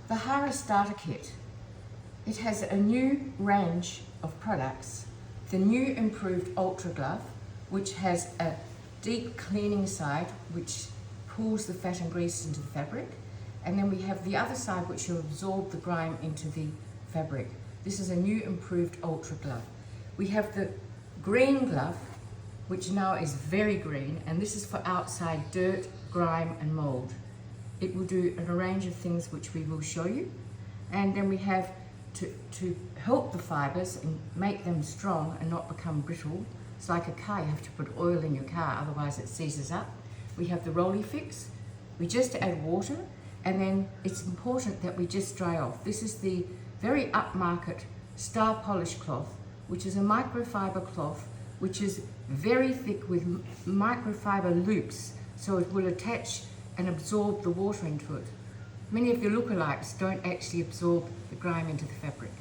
The Hara Starter Kit. It has a new range of products. The new improved Ultra Glove, which has a deep cleaning side which pulls the fat and grease into the fabric, and then we have the other side which will absorb the grime into the fabric. This is a new improved Ultra Glove. We have the green glove, which now is very green, and this is for outside dirt, grime and mold. It will do a range of things which we will show you. And then we have to help the fibres and make them strong and not become brittle. It's like a car, you have to put oil in your car, otherwise it seizes up. We have the Rolly Fix. We just add water, and then it's important that we just dry off. This is the very upmarket Star Polish cloth, which is a microfiber cloth, which is very thick with microfiber loops, so it will attach and absorb the water into it. Many of your lookalikes don't actually absorb the grime into the fabric.